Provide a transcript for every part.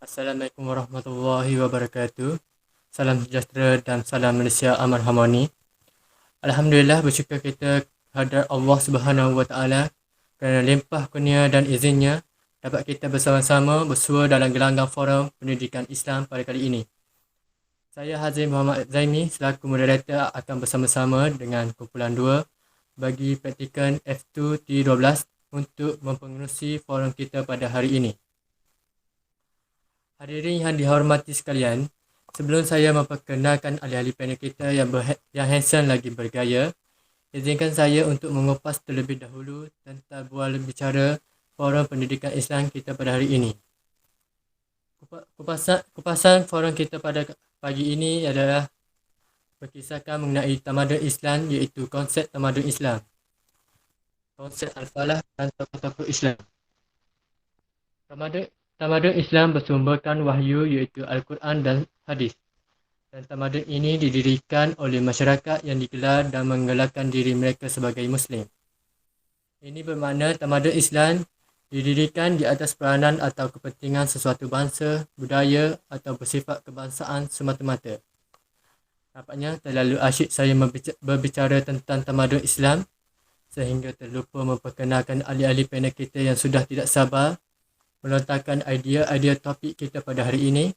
Assalamualaikum warahmatullahi wabarakatuh. Salam sejahtera dan salam Malaysia aman harmoni. Alhamdulillah, bersyukur kita kehadrat Allah Subhanahu wa taala kerana limpah kurnia dan izinnya dapat kita bersama-sama bersua dalam gelanggang forum pendidikan Islam pada kali ini. Saya Hazim Muhammad Zaimi selaku moderator akan bersama-sama dengan kumpulan 2 bagi praktikan F2 T12 untuk mempengerusi forum kita pada hari ini. Hadirin yang dihormati sekalian, sebelum saya memperkenalkan ahli-ahli panel kita yang handsome lagi bergaya, izinkan saya untuk mengupas terlebih dahulu tentang bual bicara forum pendidikan Islam kita pada hari ini. Kupasan forum kita pada pagi ini adalah berkisahkan mengenai tamadun Islam, iaitu konsep tamadun Islam, konsep Al-Falah dan tokoh-tokoh Islam. Tamadun Islam bersumberkan wahyu iaitu Al-Quran dan Hadis. Dan tamadun ini didirikan oleh masyarakat yang digelar dan menggelarkan diri mereka sebagai Muslim. Ini bermakna tamadun Islam didirikan di atas peranan atau kepentingan sesuatu bangsa, budaya atau bersifat kebangsaan semata-mata. Nampaknya terlalu asyik saya berbicara tentang tamadun Islam sehingga terlupa memperkenalkan ahli-ahli panel kita yang sudah tidak sabar melontarkan idea-idea topik kita pada hari ini.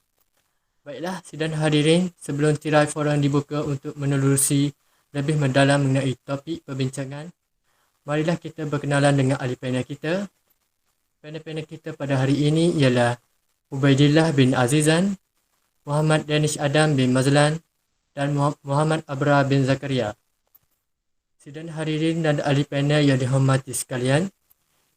Baiklah, sidang hadirin, sebelum tirai forum dibuka untuk menelusuri lebih mendalam mengenai topik perbincangan, marilah kita berkenalan dengan ahli panel kita. Panel-panel kita pada hari ini ialah Ubaidillah bin Azizan, Muhammad Danish Adam bin Mazlan dan Muhammad Abra bin Zakaria. Sidang hadirin dan ahli panel yang dihormati sekalian,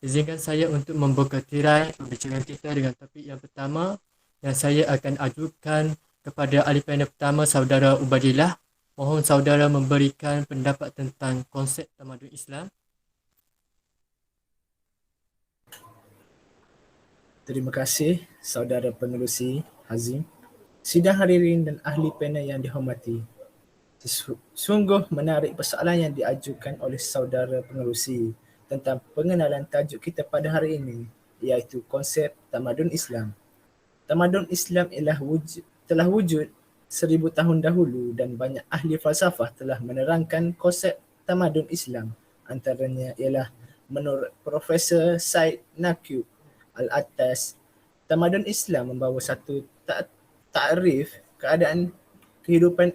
izinkan saya untuk membuka tirai pembicaraan kita dengan topik yang pertama yang saya akan ajukan kepada ahli panel pertama, saudara Ubaidillah. Mohon saudara memberikan pendapat tentang konsep tamadun Islam. Terima kasih saudara penerusi Hazim, sidang hadirin dan ahli panel yang dihormati. Sungguh menarik persoalan yang diajukan oleh saudara pengerusi tentang pengenalan tajuk kita pada hari ini, iaitu konsep tamadun Islam. Tamadun Islam telah wujud 1000 tahun dahulu dan banyak ahli falsafah telah menerangkan konsep tamadun Islam. Antaranya ialah menurut Profesor Said Naqib Al-Attas, tamadun Islam membawa satu takrif keadaan kehidupan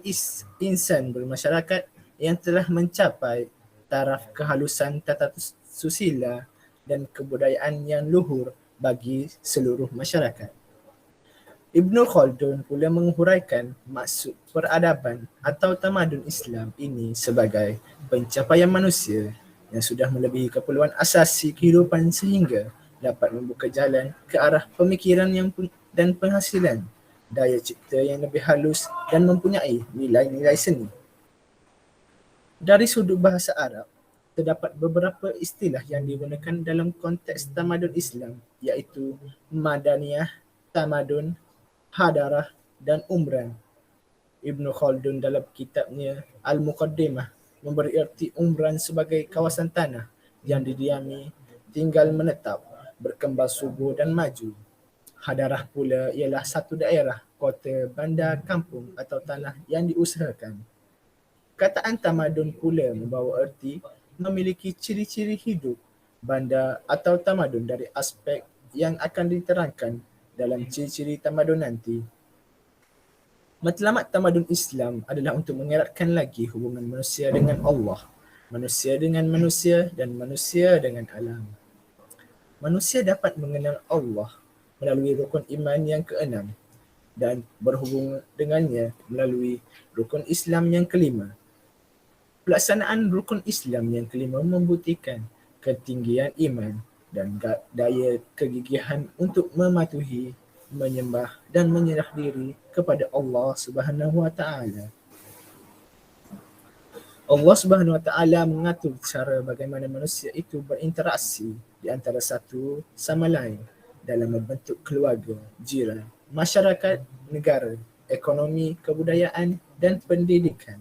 insan bermasyarakat yang telah mencapai taraf kehalusan tata susila dan kebudayaan yang luhur bagi seluruh masyarakat. Ibnu Khaldun pula menghuraikan maksud peradaban atau tamadun Islam ini sebagai pencapaian manusia yang sudah melebihi keperluan asasi kehidupan sehingga dapat membuka jalan ke arah pemikiran dan penghasilan, daya cipta yang lebih halus dan mempunyai nilai-nilai seni. Dari sudut bahasa Arab, terdapat beberapa istilah yang digunakan dalam konteks tamadun Islam, iaitu Madaniyah, Tamadun, Hadarah dan Umran. Ibnu Khaldun dalam kitabnya Al-Muqaddimah memberi erti Umran sebagai kawasan tanah yang didiami, tinggal menetap, berkembang subur dan maju. Hadarah pula ialah satu daerah, kota, bandar, kampung atau tanah yang diusahakan. Kataan tamadun pula membawa erti memiliki ciri-ciri hidup bandar atau tamadun dari aspek yang akan diterangkan dalam ciri-ciri tamadun nanti. Matlamat tamadun Islam adalah untuk mengeratkan lagi hubungan manusia dengan Allah, manusia dengan manusia dan manusia dengan alam. Manusia dapat mengenal Allah melalui rukun iman yang keenam dan berhubung dengannya melalui rukun Islam yang kelima. Pelaksanaan rukun Islam yang kelima membuktikan ketinggian iman dan daya kegigihan untuk mematuhi, menyembah dan menyerah diri kepada Allah Subhanahu wa taala. Allah Subhanahu wa taala mengatur cara bagaimana manusia itu berinteraksi di antara satu sama lain dalam membentuk keluarga, jiran, masyarakat, negara, ekonomi, kebudayaan dan pendidikan.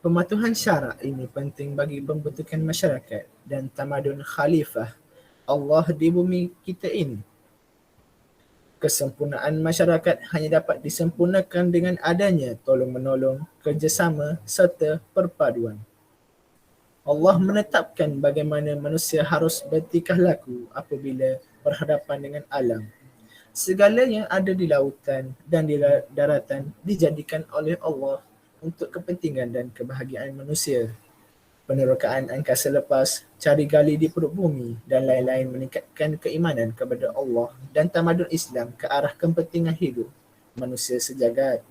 Pematuhan syarak ini penting bagi pembentukan masyarakat dan tamadun khalifah Allah di bumi kita ini. Kesempurnaan masyarakat hanya dapat disempurnakan dengan adanya tolong-menolong, kerjasama serta perpaduan. Allah menetapkan bagaimana manusia harus bertingkah laku apabila berhadapan dengan alam. Segala yang ada di lautan dan di daratan dijadikan oleh Allah untuk kepentingan dan kebahagiaan manusia. Penerokaan angkasa lepas, cari gali di perut bumi dan lain-lain meningkatkan keimanan kepada Allah dan tamadun Islam ke arah kepentingan hidup manusia sejagat.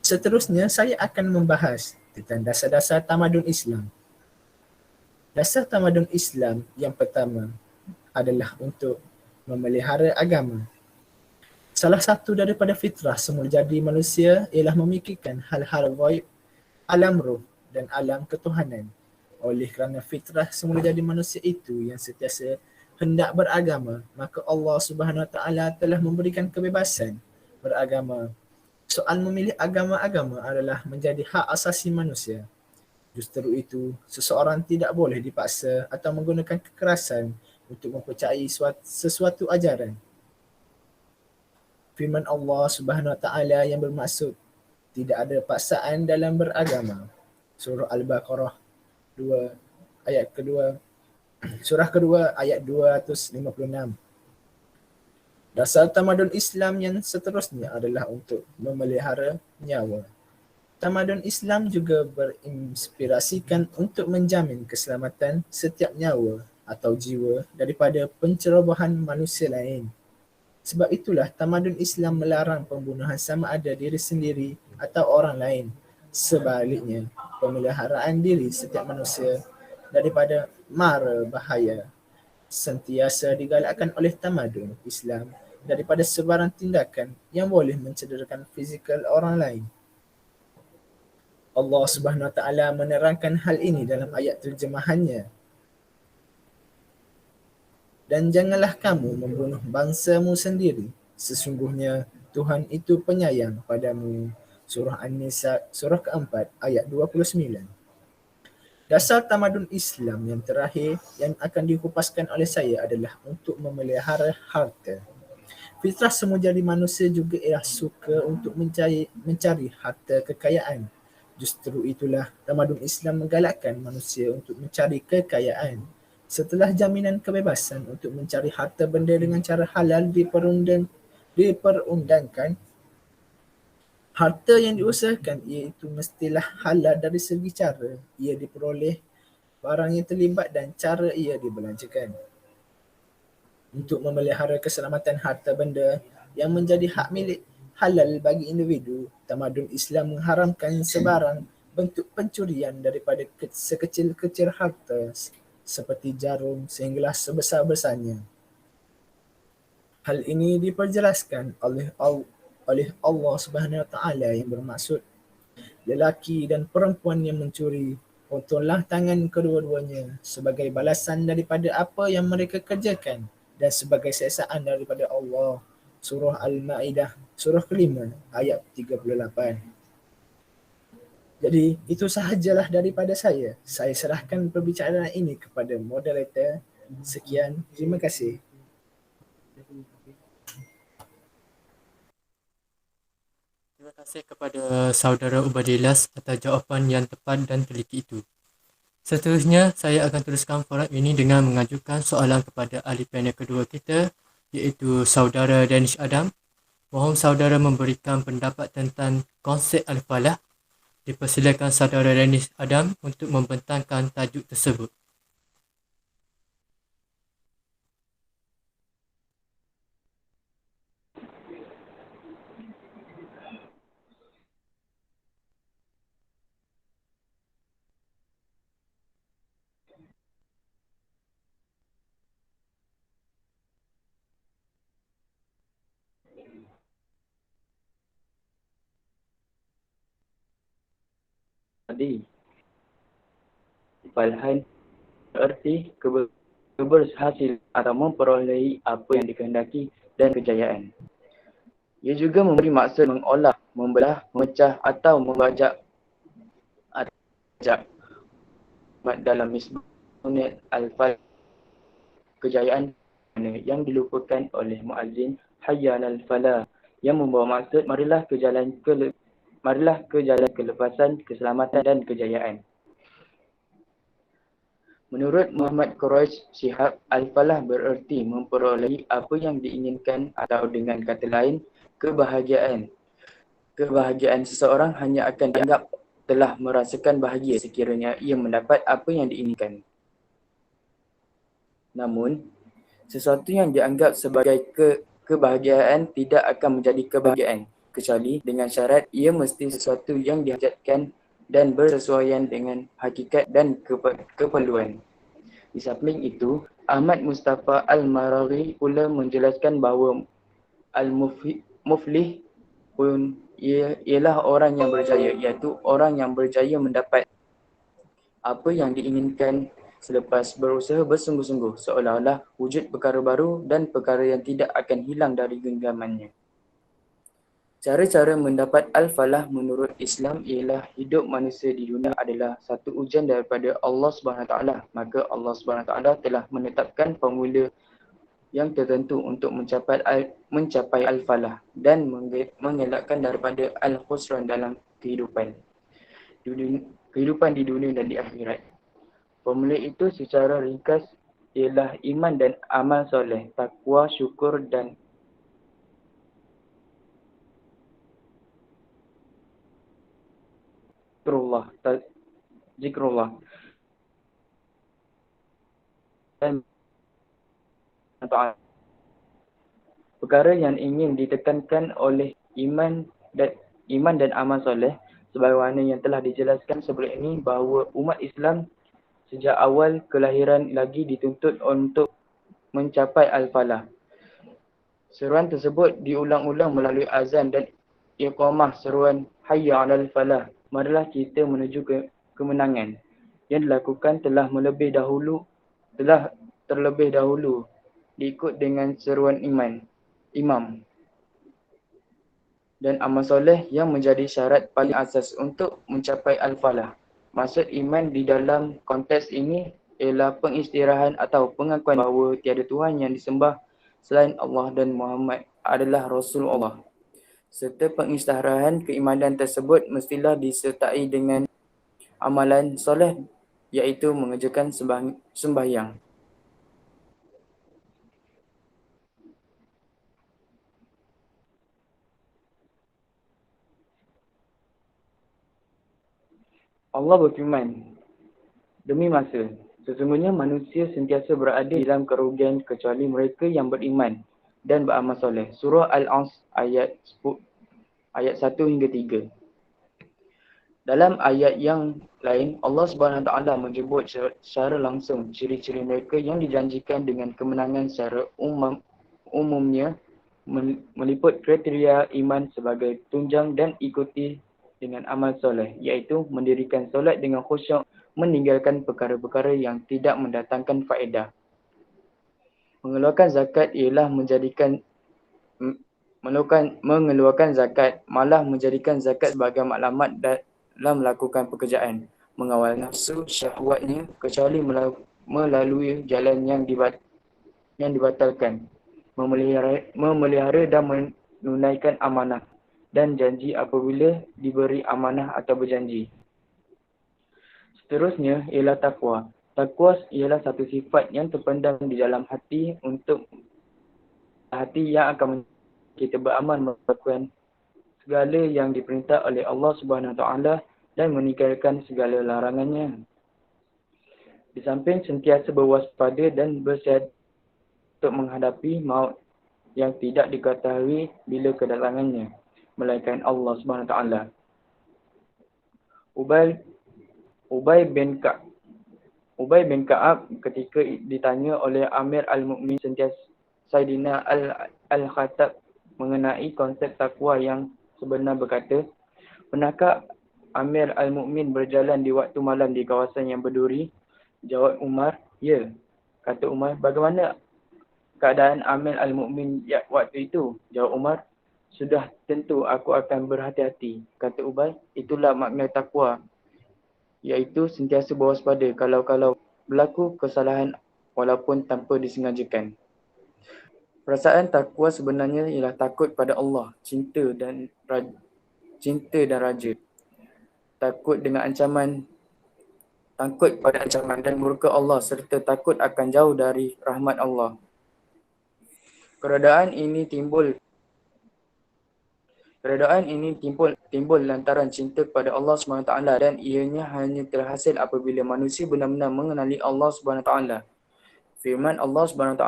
Seterusnya, saya akan membahas tentang dasar-dasar tamadun Islam. Dasar tamadun Islam yang pertama adalah untuk memelihara agama. Salah satu daripada fitrah semula jadi manusia ialah memikirkan hal-hal ghaib, alam roh dan alam ketuhanan. Oleh kerana fitrah semula jadi manusia itu yang sentiasa hendak beragama, maka Allah Subhanahu Wa Taala telah memberikan kebebasan beragama. Soal memilih agama-agama adalah menjadi hak asasi manusia. Justru itu, seseorang tidak boleh dipaksa atau menggunakan kekerasan untuk mempercayai sesuatu ajaran. Firman Allah Subhanahu Wa Taala yang bermaksud tidak ada paksaan dalam beragama. Surah Al-Baqarah 2 ayat kedua, surah kedua ayat 256. Dasar tamadun Islam yang seterusnya adalah untuk memelihara nyawa. Tamadun Islam juga berinspirasikan untuk menjamin keselamatan setiap nyawa atau jiwa daripada pencerobohan manusia lain. Sebab itulah tamadun Islam melarang pembunuhan sama ada diri sendiri atau orang lain. Sebaliknya, pemeliharaan diri setiap manusia daripada mara bahaya sentiasa digalakkan oleh tamadun Islam daripada sebarang tindakan yang boleh mencederakan fizikal orang lain. Allah Subhanahu Wa Taala menerangkan hal ini dalam ayat terjemahannya. Dan janganlah kamu membunuh bangsamu sendiri. Sesungguhnya Tuhan itu penyayang padamu. Surah An-Nisa, surah keempat, ayat 29. Dasar tamadun Islam yang terakhir yang akan dikupaskan oleh saya adalah untuk memelihara harta. Fitrah semua jadi manusia juga ialah suka untuk mencari harta kekayaan. Justru itulah tamadun Islam menggalakkan manusia untuk mencari kekayaan. Setelah jaminan kebebasan untuk mencari harta benda dengan cara halal diperundangkan, harta yang diusahakan iaitu mestilah halal dari segi cara ia diperoleh, barang yang terlibat dan cara ia dibelanjakan. Untuk memelihara keselamatan harta benda yang menjadi hak milik halal bagi individu, tamadun Islam mengharamkan sebarang bentuk pencurian daripada sekecil-kecil harta seperti jarum sehinggalah sebesar-besarnya. Hal ini diperjelaskan oleh Allah Subhanahu Wa Taala yang bermaksud lelaki dan perempuan yang mencuri, potonglah tangan kedua-duanya sebagai balasan daripada apa yang mereka kerjakan dan sebagai siksaan daripada Allah. Surah Al-Ma'idah, surah kelima, ayat 38. Jadi itu sahajalah daripada saya. Saya serahkan perbicaraan ini kepada moderator. Sekian, terima kasih. Terima kasih kepada saudara Ubadilas atas jawapan yang tepat dan teliti itu. Seterusnya, saya akan teruskan forum ini dengan mengajukan soalan kepada ahli panel kedua kita, iaitu saudara Danish Adam. Mohon saudara memberikan pendapat tentang konsep Al-Falah. Dipersilakan saudara Danish Adam untuk membentangkan tajuk tersebut. Tadi Falhan berarti keberhasil atau memperoleh apa yang dikehendaki dan kejayaan. Ia juga memberi maksud mengolah, membelah, memecah atau membajak dalam misbah al-fal kejayaan yang dilupakan oleh muazzin hayya 'alal falah, yang membawa maksud marilah ke jalan kelepasan, keselamatan dan kejayaan. Menurut Muhammad Quraisy Shihab, al-falah bererti memperolehi apa yang diinginkan, atau dengan kata lain, kebahagiaan. Kebahagiaan seseorang hanya akan dianggap telah merasakan bahagia sekiranya ia mendapat apa yang diinginkan. Namun, sesuatu yang dianggap sebagai kebahagiaan tidak akan menjadi kebahagiaan, kecuali dengan syarat ia mesti sesuatu yang dihajatkan dan bersesuaian dengan hakikat dan keperluan. Di samping itu, Ahmad Mustafa Al-Maraghi pula menjelaskan bahawa al-muflih pun ialah orang yang berjaya, iaitu orang yang berjaya mendapat apa yang diinginkan selepas berusaha bersungguh-sungguh, seolah-olah wujud perkara baru dan perkara yang tidak akan hilang dari genggamannya. Cara-cara mendapat al-falah menurut Islam ialah hidup manusia di dunia adalah satu ujian daripada Allah SWT. Maka Allah SWT telah menetapkan formula yang tertentu untuk mencapai al-falah dan mengelakkan daripada al-khusran dalam kehidupan di dunia dan di akhirat. Formula itu secara ringkas ialah iman dan amal soleh, takwa, syukur dan zikrullah dan taat. Perkara yang ingin ditekankan oleh iman dan amal soleh, sebagaimana yang telah dijelaskan sebelum ini, bahawa umat Islam sejak awal kelahiran lagi dituntut untuk mencapai al-falah. Seruan tersebut diulang-ulang melalui azan dan iqamah seruan hayya 'alal falah, marilah kita menuju kemenangan, yang dilakukan telah terlebih dahulu diikut dengan seruan imam dan amal soleh yang menjadi syarat paling asas untuk mencapai al-falah. Maksud iman di dalam konteks ini ialah pengistirahan atau pengakuan bahawa tiada Tuhan yang disembah selain Allah dan Muhammad adalah Rasulullah. Serta pengistirahan keimanan tersebut mestilah disertai dengan amalan soleh, iaitu mengerjakan sembahyang. Allah berfirman, demi masa, sesungguhnya manusia sentiasa berada dalam kerugian kecuali mereka yang beriman dan beramal soleh. Surah Al-Asr ayat 1 hingga 3. Dalam ayat yang lain, Allah SWT menyebut secara langsung ciri-ciri mereka yang dijanjikan dengan kemenangan secara umumnya meliput kriteria iman sebagai tunjang dan ikuti dengan amal soleh, iaitu mendirikan solat dengan khusyuk, meninggalkan perkara-perkara yang tidak mendatangkan faedah. Mengeluarkan zakat ialah mengeluarkan zakat, malah menjadikan zakat sebagai maklumat dalam melakukan pekerjaan, mengawal nafsu syahwatnya kecuali melalui jalan yang dibatalkan, memelihara dan menunaikan amanah dan janji apabila diberi amanah atau berjanji. Seterusnya ialah takwa. Takwa ialah satu sifat yang terpendam di dalam hati yang akan kita beramal melakukan segala yang diperintah oleh Allah SWT dan meninggalkan segala larangannya. Di samping sentiasa berwaspada dan bersiap untuk menghadapi maut yang tidak diketahui bila kedatangannya, melainkan Allah SWT. Ubay bin Ka'ab ketika ditanya oleh Amir Al-Mu'min Sayyidina Al-Khattab mengenai konsep takwa yang sebenar berkata, pernahkah Amir Al-Mu'min berjalan di waktu malam di kawasan yang berduri? Jawab Umar, ya. Kata Umar, bagaimana keadaan Amir Al-Mu'min waktu itu? Jawab Umar, sudah tentu aku akan berhati-hati. Kata Ubay, itulah makna takwa, iaitu sentiasa berwaspada kalau berlaku kesalahan walaupun tanpa disengajakan. Perasaan takwa sebenarnya ialah takut pada Allah, cinta dan raja. Takut pada ancaman dan murka Allah serta takut akan jauh dari rahmat Allah. Keredaan ini timbul lantaran cinta kepada Allah SWT dan ianya hanya terhasil apabila manusia benar-benar mengenali Allah SWT. Firman Allah SWT,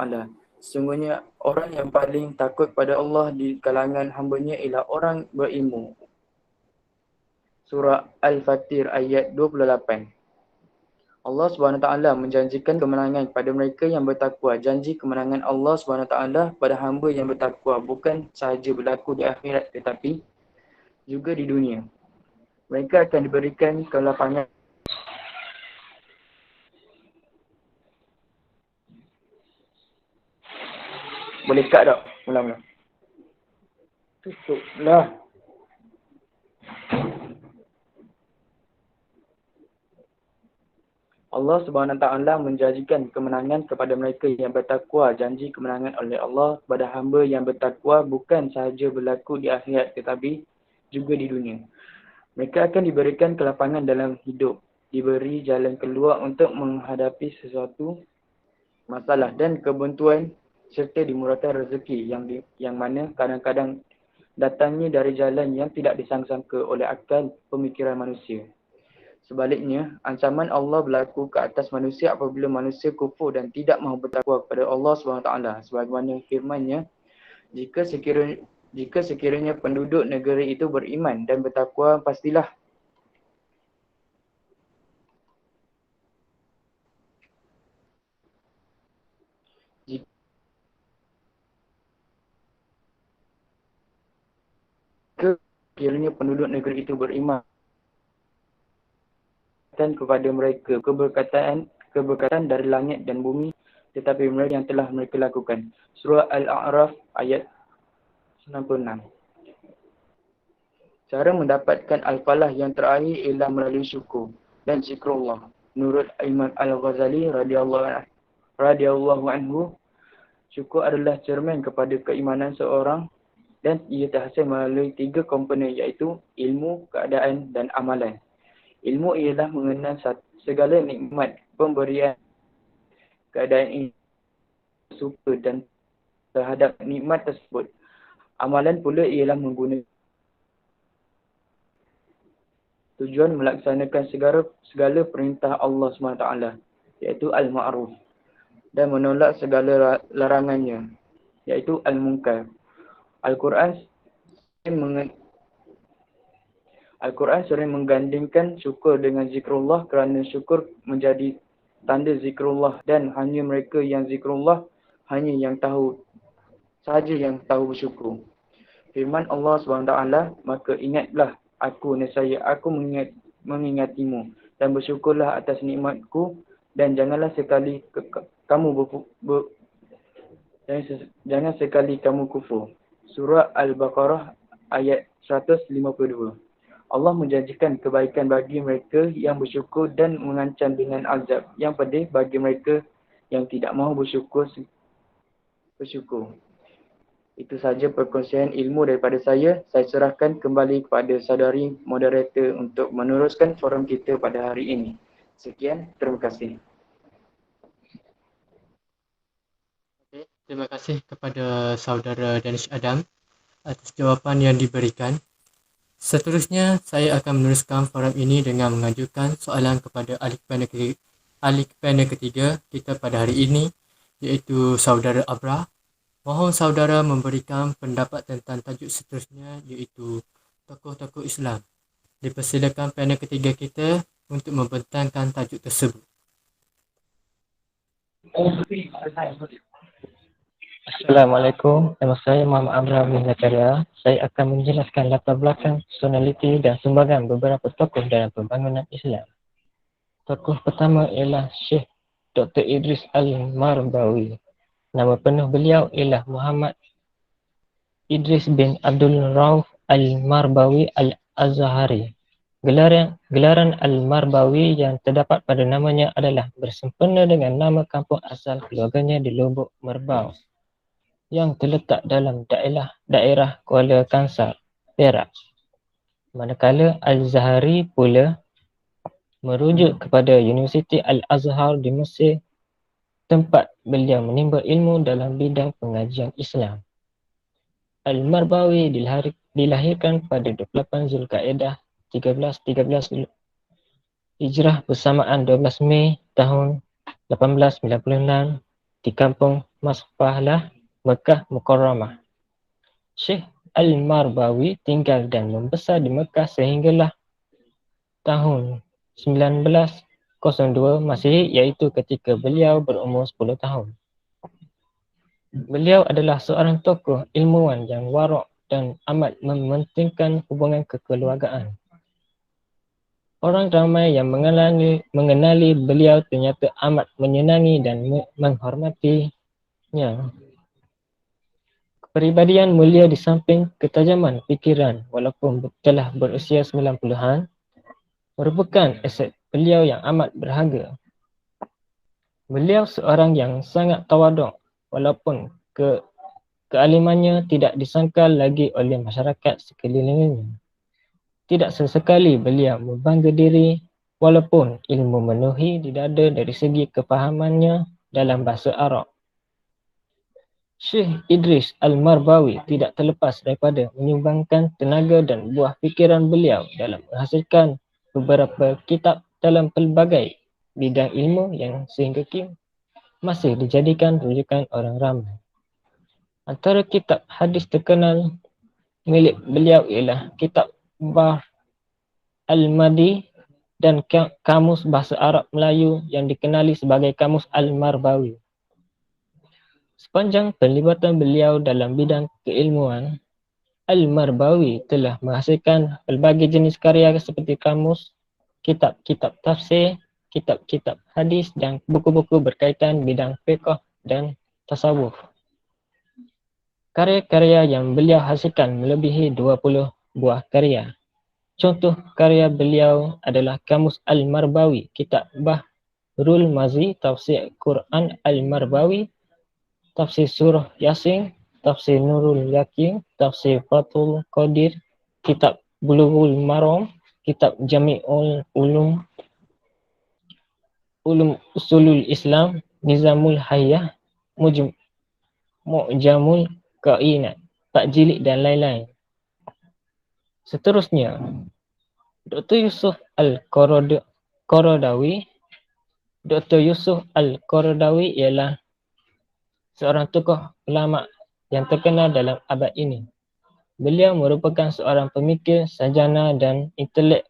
sesungguhnya orang yang paling takut pada Allah di kalangan hamba-Nya ialah orang berilmu. Surah Al-Fatir ayat 28. Allah SWT menjanjikan kemenangan kepada mereka yang bertakwa. Janji kemenangan Allah SWT pada hamba yang bertakwa bukan sahaja berlaku di akhirat tetapi juga di dunia. Mereka akan diberikan kelapangan. Boleh cut tak? Ulang-ulang. Tutuplah. Allah SWT menjanjikan kemenangan kepada mereka yang bertakwa. Janji kemenangan oleh Allah kepada hamba yang bertakwa bukan sahaja berlaku di akhirat tetapi juga di dunia. Mereka akan diberikan kelapangan dalam hidup, diberi jalan keluar untuk menghadapi sesuatu masalah dan kebuntuan serta dimurahkan rezeki yang mana kadang-kadang datangnya dari jalan yang tidak disangka-sangka oleh akal pemikiran manusia. Sebaliknya, ancaman Allah berlaku ke atas manusia apabila manusia kufur dan tidak mahu bertakwa kepada Allah SWT. Sebagaimana firman-Nya, jika sekiranya penduduk negeri itu beriman dan bertakwa, pastilah penduduk negeri itu beriman kepada mereka keberkatan dari langit dan bumi tetapi mereka yang telah mereka lakukan. Surah Al-A'raf ayat 96. Cara mendapatkan al-falah yang terakhir ialah melalui syukur dan zikrullah. Menurut Imam Al-Ghazali radhiyallahu anhu, syukur adalah cermin kepada keimanan seorang dan ia terhasil melalui 3 komponen iaitu ilmu, keadaan dan amalan. Ilmu ialah mengenal segala nikmat pemberian. Keadaan ini suka dan terhadap nikmat tersebut. Amalan pula ialah menggunakan tujuan melaksanakan segala perintah Allah SWT iaitu al-ma'ruf dan menolak segala larangannya iaitu al-munkar. Al-Quran sering menggandingkan syukur dengan zikrullah kerana syukur menjadi tanda zikrullah dan hanya mereka yang zikrullah sahaja yang tahu bersyukur. Firman Allah SWT, maka ingatlah aku nescaya aku mengingatimu dan bersyukurlah atas nikmatku dan jangan sekali kamu kufur. Surah Al-Baqarah ayat 152. Allah menjanjikan kebaikan bagi mereka yang bersyukur dan mengancam dengan azab yang pedih bagi mereka yang tidak mahu bersyukur. Itu sahaja perkongsian ilmu daripada saya. Saya serahkan kembali kepada saudari moderator untuk meneruskan forum kita pada hari ini. Sekian, terima kasih. Okay, terima kasih kepada saudara Danish Adam atas jawapan yang diberikan. Seterusnya, saya akan meneruskan forum ini dengan mengajukan soalan kepada ahli panel ketiga kita pada hari ini, iaitu saudara Abra. Mohon saudara memberikan pendapat tentang tajuk seterusnya, iaitu tokoh-tokoh Islam. Dipersilakan panel ketiga kita untuk membentangkan tajuk tersebut. Assalamualaikum, nama saya Muhammad Abra bin Zakaria. Saya akan menjelaskan latar belakang, personaliti dan sumbangan beberapa tokoh dalam pembangunan Islam. Tokoh pertama ialah Syekh Dr. Idris Al-Marbawi. Nama penuh beliau ialah Muhammad Idris bin Abdul Rauf Al-Marbawi Al-Azhari. Gelaran Al-Marbawi yang terdapat pada namanya adalah bersempena dengan nama kampung asal keluarganya di Lubuk Merbau. yang terletak dalam daerah Kuala Kangsar, Perak. Manakala Al-Zahari pula merujuk kepada Universiti Al-Azhar di Mesir, tempat beliau menimba ilmu dalam bidang pengajian Islam. Al-Marbawi dilahirkan pada 28 Zulkaidah 1313 Hijrah bersamaan 12 Mei tahun 1896 di kampung Masfahlah, Mekah Mukarramah. Syekh Al-Marbawi tinggal dan membesar di Mekah sehinggalah tahun 1902 Masihi, iaitu ketika beliau berumur 10 tahun. Beliau adalah seorang tokoh ilmuwan yang warak dan amat mementingkan hubungan kekeluargaan. Orang ramai yang mengenali beliau ternyata amat menyenangi dan menghormatinya. Kepribadian mulia di samping ketajaman fikiran walaupun telah berusia 90-an merupakan aset beliau yang amat berharga. Beliau seorang yang sangat tawaduk walaupun kealimannya tidak disangkal lagi oleh masyarakat sekelilingnya. Tidak sesekali beliau membangga diri walaupun ilmu memenuhi di dada dari segi kefahamannya dalam bahasa Arab. Syekh Idris Al-Marbawi tidak terlepas daripada menyumbangkan tenaga dan buah fikiran beliau dalam menghasilkan beberapa kitab dalam pelbagai bidang ilmu yang sehingga kini masih dijadikan rujukan orang ramai. Antara kitab hadis terkenal milik beliau ialah kitab Bahr Al-Madi dan Kamus Bahasa Arab Melayu yang dikenali sebagai Kamus Al-Marbawi. Sepanjang penglibatan beliau dalam bidang keilmuan, Al-Marbawi telah menghasilkan pelbagai jenis karya seperti kamus, kitab-kitab tafsir, kitab-kitab hadis dan buku-buku berkaitan bidang fiqh dan tasawuf. Karya-karya yang beliau hasilkan melebihi 20 buah karya. Contoh karya beliau adalah Kamus Al-Marbawi, Kitab Bahrul Mazi, Tafsir Quran Al-Marbawi, Tafsir Surah Yasin, Tafsir Nurul Yakin, Tafsir Fathul Qadir, Kitab Bulughul Maram, Kitab Jami'ul Ulum Usulul Islam, Nizamul Hayyah, Mu'jamul Kainat, Pak Jilid dan lain-lain. Seterusnya, Dr. Yusuf Al-Qaradawi. Dr. Yusuf Al-Qaradawi ialah seorang tokoh ulama yang terkenal dalam abad ini. Beliau merupakan seorang pemikir, sarjana dan intelek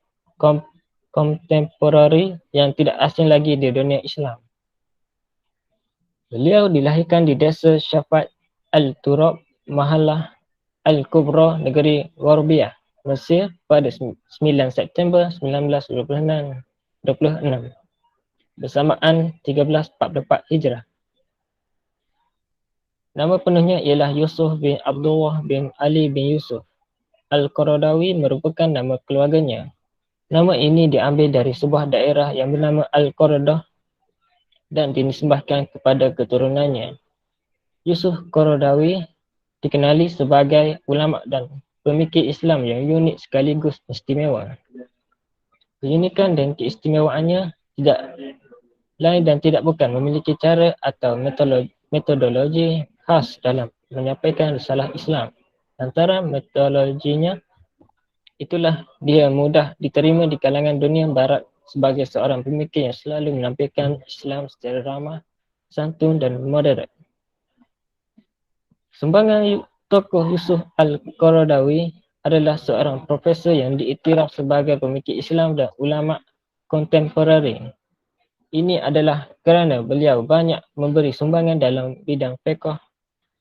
kontemporari yang tidak asing lagi di dunia Islam. Beliau dilahirkan di desa Syafat Al-Turab, Mahallah Al-Kubra, negeri Warbiyah, Mesir pada 9 September 1926 bersamaan 1344 Hijrah. Nama penuhnya ialah Yusuf bin Abdullah bin Ali bin Yusuf. Al-Qaradawi merupakan nama keluarganya. Nama ini diambil dari sebuah daerah yang bernama Al-Qaradah dan dinisbahkan kepada keturunannya. Yusuf Qaradawi dikenali sebagai ulama dan pemikir Islam yang unik sekaligus istimewa. Keunikan dan keistimewaannya tidak lain dan tidak bukan memiliki cara atau metodologi khas dalam menyampaikan risalah Islam. Antara metodologinya itulah dia mudah diterima di kalangan dunia barat sebagai seorang pemikir yang selalu menampilkan Islam secara ramah, santun dan moderat. Sumbangan tokoh Yusuf Al-Qaradawi adalah seorang profesor yang diiktiraf sebagai pemikir Islam dan ulama kontemporari. Ini adalah kerana beliau banyak memberi sumbangan dalam bidang fiqh,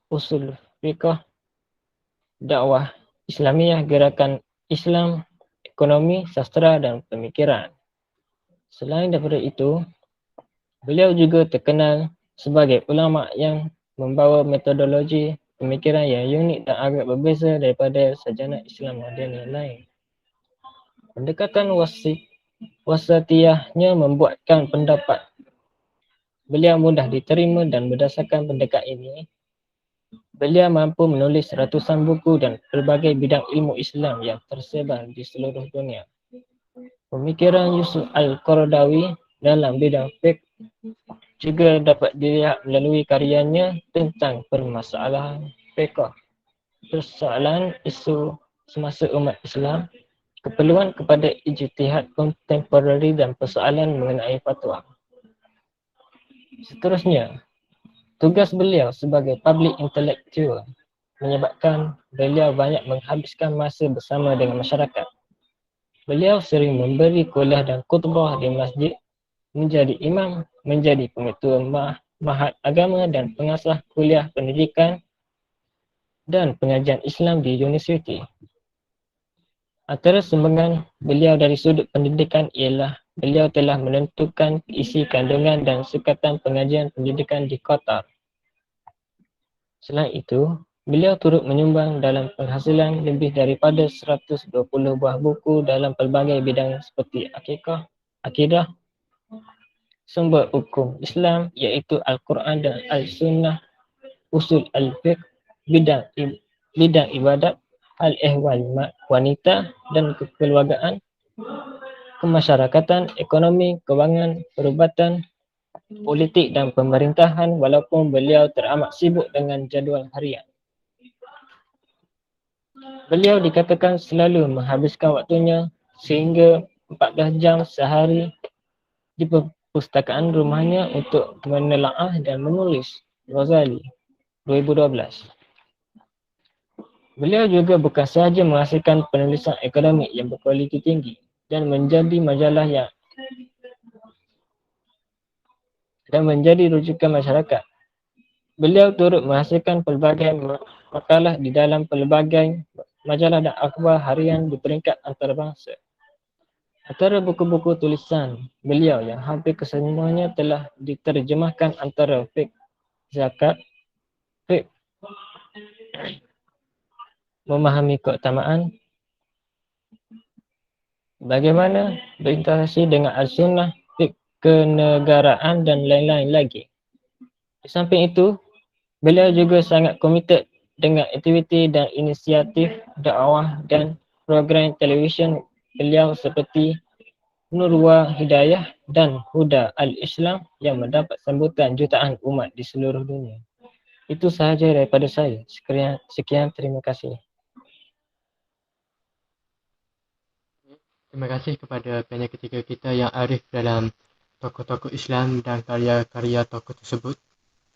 usul fiqh, dakwah Islamiyah, gerakan Islam, ekonomi, sastra dan pemikiran. Selain daripada itu, beliau juga terkenal sebagai ulama yang membawa metodologi pemikiran yang unik dan agak berbeza daripada sarjana Islam moden yang lain. Pendekatan wasatiyahnya membuatkan pendapat beliau mudah diterima dan berdasarkan pendekatan ini, Beliau mampu menulis ratusan buku dan berbagai bidang ilmu Islam yang tersebar di seluruh dunia. Pemikiran Yusuf Al-Qaradawi dalam bidang fiqh juga dapat dilihat melalui karyanya tentang permasalahan fiqh, persoalan isu semasa umat Islam, keperluan kepada ijtihad kontemporari dan persoalan mengenai fatwa. Seterusnya, tugas beliau sebagai public intellectual menyebabkan beliau banyak menghabiskan masa bersama dengan masyarakat. Beliau sering memberi kuliah dan khutbah di masjid, menjadi imam, menjadi pengetua mahad agama dan pengasas kuliah pendidikan dan pengajian Islam di universiti. Antara sumbangan beliau dari sudut pendidikan ialah beliau telah menentukan isi kandungan dan sukatan pengajian pendidikan di Qatar. Selain itu, beliau turut menyumbang dalam penghasilan lebih daripada 120 buah buku dalam pelbagai bidang seperti akidah, sumber hukum Islam iaitu Al-Quran dan Al-Sunnah, usul al-fiqh, bidang ibadat, al-ehwal wanita dan kekeluargaan, kemasyarakatan, ekonomi, kewangan, perubatan, politik dan pemerintahan walaupun beliau teramat sibuk dengan jadual harian. Beliau dikatakan selalu menghabiskan waktunya sehingga 14 jam sehari di perpustakaan rumahnya untuk menelaah dan menulis Ghazali 2012. Beliau juga bukan sahaja menghasilkan penulisan akademik yang berkualiti tinggi dan menjadi majalah dan menjadi rujukan masyarakat. Beliau turut menghasilkan pelbagai makalah di dalam pelbagai majalah dan akhbar harian di peringkat antarabangsa. Antara buku-buku tulisan beliau yang hampir kesemuanya telah diterjemahkan antara fiqh zakat, fiqh memahami keutamaan, bagaimana berinteraksi dengan al-sunnah, fiqh kenegaraan dan lain-lain lagi. Di samping itu, beliau juga sangat komited dengan aktiviti dan inisiatif dakwah dan program televisyen beliau seperti Nurwa Hidayah dan Huda Al-Islam yang mendapat sambutan jutaan umat di seluruh dunia. Itu sahaja daripada saya. Sekian terima kasih. Terima kasih kepada panel ketiga kita yang arif dalam tokoh-tokoh Islam dan karya-karya tokoh tersebut.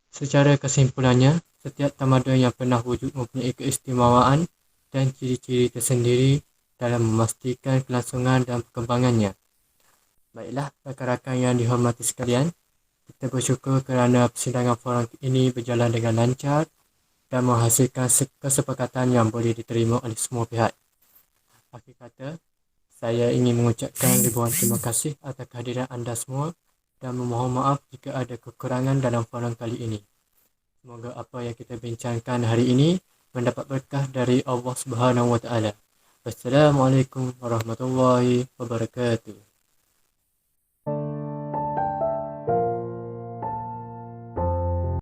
Secara kesimpulannya, setiap tamadun yang pernah wujud mempunyai keistimewaan dan ciri-ciri tersendiri dalam memastikan kelangsungan dan perkembangannya. Baiklah, rakan-rakan yang dihormati sekalian, kita bersyukur kerana persidangan forum ini berjalan dengan lancar dan menghasilkan kesepakatan yang boleh diterima oleh semua pihak. Akhir kata, saya ingin mengucapkan ribuan terima kasih atas kehadiran anda semua dan memohon maaf jika ada kekurangan dalam forum kali ini. Semoga apa yang kita bincangkan hari ini mendapat berkah dari Allah Subhanahu Wa Taala. Wassalamualaikum warahmatullahi wabarakatuh.